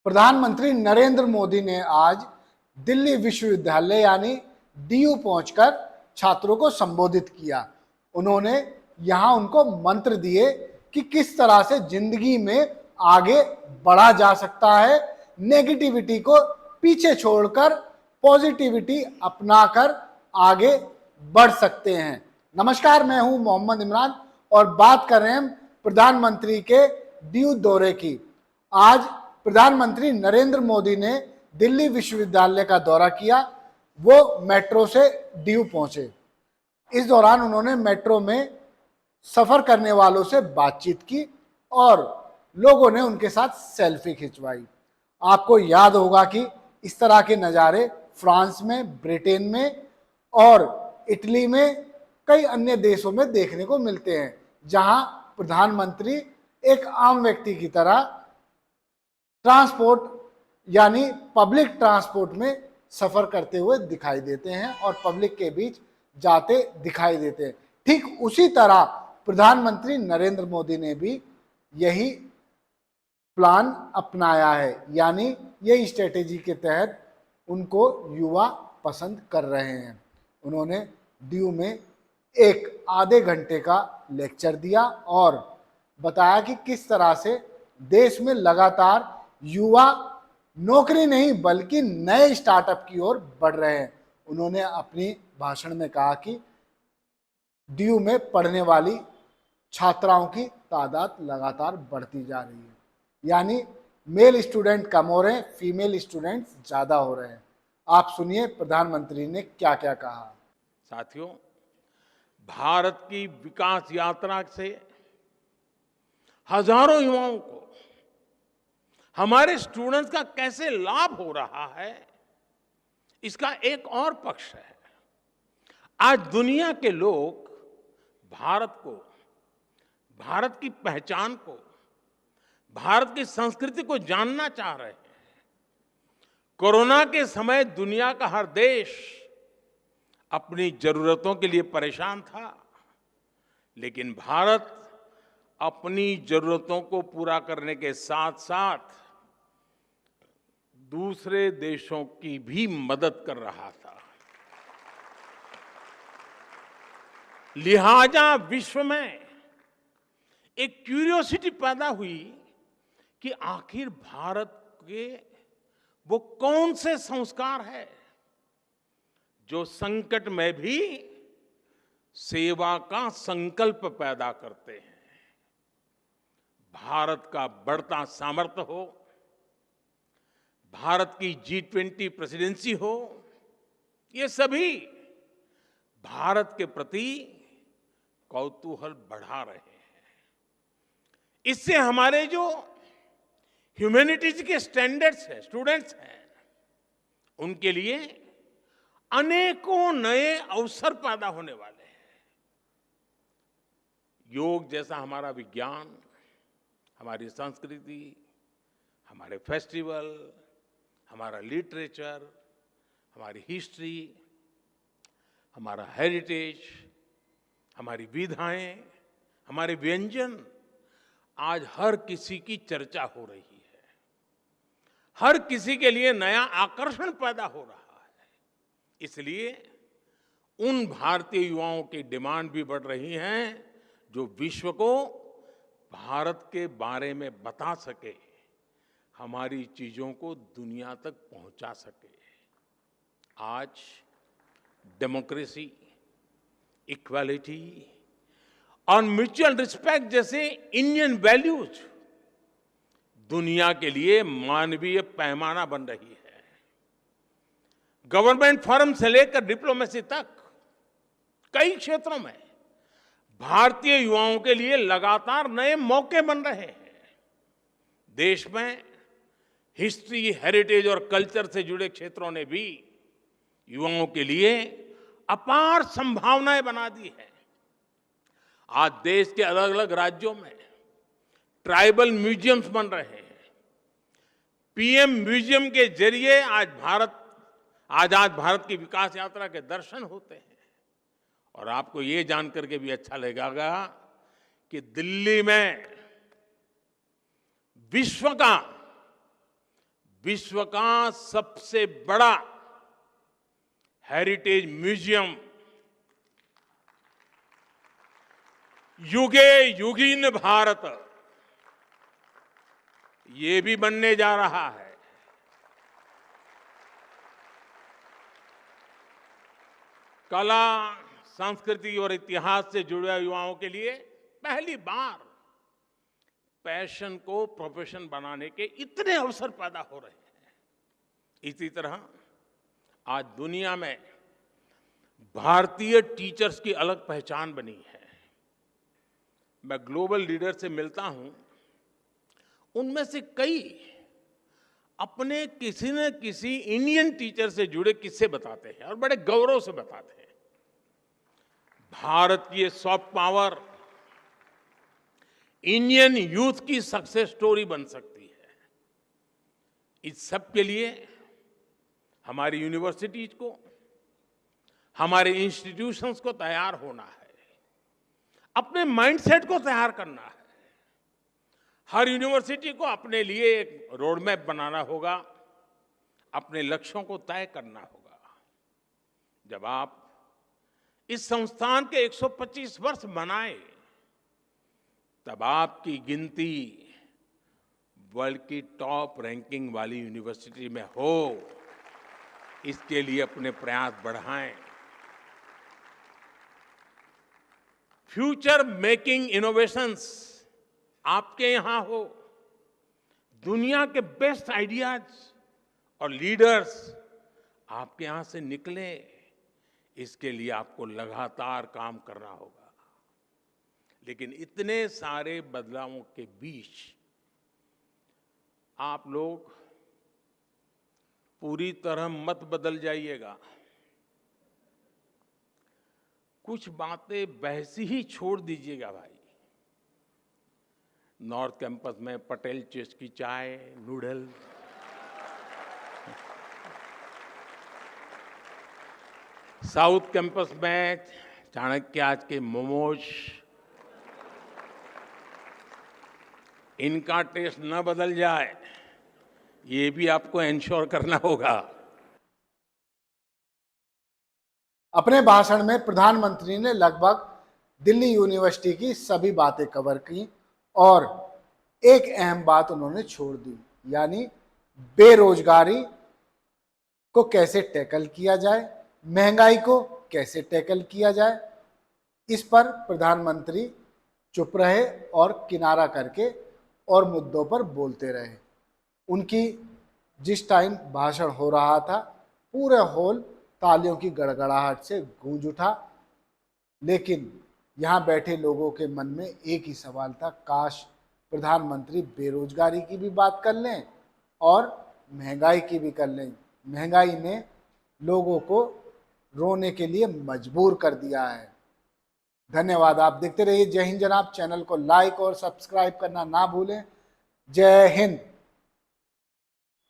प्रधानमंत्री नरेंद्र मोदी ने आज दिल्ली विश्वविद्यालय यानी डीयू पहुंचकर छात्रों को संबोधित किया। उन्होंने यहां उनको मंत्र दिए कि किस तरह से जिंदगी में आगे बढ़ा जा सकता है, नेगेटिविटी को पीछे छोड़कर पॉजिटिविटी अपनाकर आगे बढ़ सकते हैं। नमस्कार, मैं हूं मोहम्मद इमरान और बात कर रहे हैं प्रधानमंत्री के डीयू दौरे की। आज प्रधानमंत्री नरेंद्र मोदी ने दिल्ली विश्वविद्यालय का दौरा किया। वो मेट्रो से डीयू पहुंचे। इस दौरान उन्होंने मेट्रो में सफर करने वालों से बातचीत की और लोगों ने उनके साथ सेल्फी खिंचवाई। आपको याद होगा कि इस तरह के नज़ारे फ्रांस में, ब्रिटेन में और इटली में, कई अन्य देशों में देखने को मिलते हैं, जहां प्रधानमंत्री एक आम व्यक्ति की तरह ट्रांसपोर्ट यानी पब्लिक ट्रांसपोर्ट में सफर करते हुए दिखाई देते हैं और पब्लिक के बीच जाते दिखाई देते हैं। ठीक उसी तरह प्रधानमंत्री नरेंद्र मोदी ने भी यही प्लान अपनाया है, यानी यही स्ट्रेटेजी के तहत उनको युवा पसंद कर रहे हैं। उन्होंने डीयू में एक आधे घंटे का लेक्चर दिया और बताया कि किस तरह से देश में लगातार युवा नौकरी नहीं बल्कि नए स्टार्टअप की ओर बढ़ रहे हैं। उन्होंने अपनी भाषण में कहा कि डीयू में पढ़ने वाली छात्राओं की तादाद लगातार बढ़ती जा रही है, यानी मेल स्टूडेंट कम हो रहे हैं, फीमेल स्टूडेंट्स ज्यादा हो रहे हैं। आप सुनिए प्रधानमंत्री ने क्या क्या कहा। साथियों, भारत की विकास यात्रा से हजारों युवाओं को हमारे स्टूडेंट्स का कैसे लाभ हो रहा है, इसका एक और पक्ष है। आज दुनिया के लोग भारत को, भारत की पहचान को, भारत की संस्कृति को जानना चाह रहे हैं। कोरोना के समय दुनिया का हर देश अपनी जरूरतों के लिए परेशान था, लेकिन भारत अपनी जरूरतों को पूरा करने के साथ साथ दूसरे देशों की भी मदद कर रहा था। लिहाजा विश्व में एक क्यूरियोसिटी पैदा हुई कि आखिर भारत के वो कौन से संस्कार है जो संकट में भी सेवा का संकल्प पैदा करते हैं। भारत का बढ़ता सामर्थ्य हो, भारत की G20 प्रेसिडेंसी हो, ये सभी भारत के प्रति कौतूहल बढ़ा रहे हैं। इससे हमारे जो ह्यूमैनिटीज के स्टैंडर्ड्स हैं, स्टूडेंट्स हैं, उनके लिए अनेकों नए अवसर पैदा होने वाले हैं। योग जैसा हमारा विज्ञान, हमारी संस्कृति, हमारे फेस्टिवल, हमारा लिटरेचर, हमारी हिस्ट्री, हमारा हेरिटेज, हमारी विधाएं, हमारे व्यंजन आज हर किसी की चर्चा हो रही है। हर किसी के लिए नया आकर्षण पैदा हो रहा है। इसलिए उन भारतीय युवाओं की डिमांड भी बढ़ रही है जो विश्व को भारत के बारे में बता सके, हमारी चीजों को दुनिया तक पहुंचा सके। आज डेमोक्रेसी, इक्वालिटी और म्यूचुअल रिस्पेक्ट जैसे इंडियन वैल्यूज दुनिया के लिए मानवीय पैमाना बन रही है। गवर्नमेंट फोरम से लेकर डिप्लोमेसी तक कई क्षेत्रों में भारतीय युवाओं के लिए लगातार नए मौके बन रहे हैं। देश में हिस्ट्री, हेरिटेज और कल्चर से जुड़े क्षेत्रों ने भी युवाओं के लिए अपार संभावनाएं बना दी है। आज देश के अलग अलग राज्यों में ट्राइबल म्यूजियम्स बन रहे हैं। पीएम म्यूजियम के जरिए आजाद भारत की विकास यात्रा के दर्शन होते हैं। और आपको ये जानकर के भी अच्छा लगेगा कि दिल्ली में विश्व का विश्व का सबसे बड़ा हेरिटेज म्यूजियम युगे युगीन भारत ये भी बनने जा रहा है। कला, संस्कृति और इतिहास से जुड़े युवाओं के लिए पहली बार पैशन को प्रोफेशन बनाने के इतने अवसर पैदा हो रहे हैं। इसी तरह आज दुनिया में भारतीय टीचर्स की अलग पहचान बनी है। मैं ग्लोबल लीडर से मिलता हूं, उनमें से कई अपने किसी न किसी इंडियन टीचर से जुड़े किस्से बताते हैं और बड़े गौरव से बताते हैं। भारत की ये सॉफ्ट पावर इंडियन यूथ की सक्सेस स्टोरी बन सकती है। इस सब के लिए हमारी यूनिवर्सिटीज को, हमारे इंस्टीट्यूशंस को तैयार होना है, अपने माइंडसेट को तैयार करना है। हर यूनिवर्सिटी को अपने लिए एक रोड मैप बनाना होगा, अपने लक्ष्यों को तय करना होगा। जब आप इस संस्थान के 125 वर्ष मनाए, तब आपकी गिनती वर्ल्ड की टॉप रैंकिंग वाली यूनिवर्सिटी में हो, इसके लिए अपने प्रयास बढ़ाएं। फ्यूचर मेकिंग इनोवेशंस आपके यहां हो, दुनिया के बेस्ट आइडियाज और लीडर्स आपके यहां से निकले, इसके लिए आपको लगातार काम करना होगा। लेकिन इतने सारे बदलावों के बीच आप लोग पूरी तरह मत बदल जाइएगा। कुछ बातें वैसी ही छोड़ दीजिएगा भाई। नॉर्थ कैंपस में पटेल चेस की चाय, नूडल, साउथ कैंपस में चाणक्य आज के मोमोज, इनका टेस्ट न बदल जाए, ये भी आपको एंश्योर करना होगा। अपने भाषण में प्रधानमंत्री ने लगभग दिल्ली यूनिवर्सिटी की सभी बातें कवर की और एक अहम बात उन्होंने छोड़ दी, यानी बेरोजगारी को कैसे टैकल किया जाए, महंगाई को कैसे टैकल किया जाए। इस पर प्रधानमंत्री चुप रहे और किनारा करके और मुद्दों पर बोलते रहे। उनकी जिस टाइम भाषण हो रहा था, पूरे हॉल तालियों की गड़गड़ाहट से गूंज उठा। लेकिन यहाँ बैठे लोगों के मन में एक ही सवाल था, काश प्रधानमंत्री बेरोजगारी की भी बात कर लें और महंगाई की भी कर लें। महंगाई ने लोगों को रोने के लिए मजबूर कर दिया है। धन्यवाद। आप देखते रहिए जय हिंद जनाब। चैनल को लाइक और सब्सक्राइब करना ना भूलें। जय हिंद।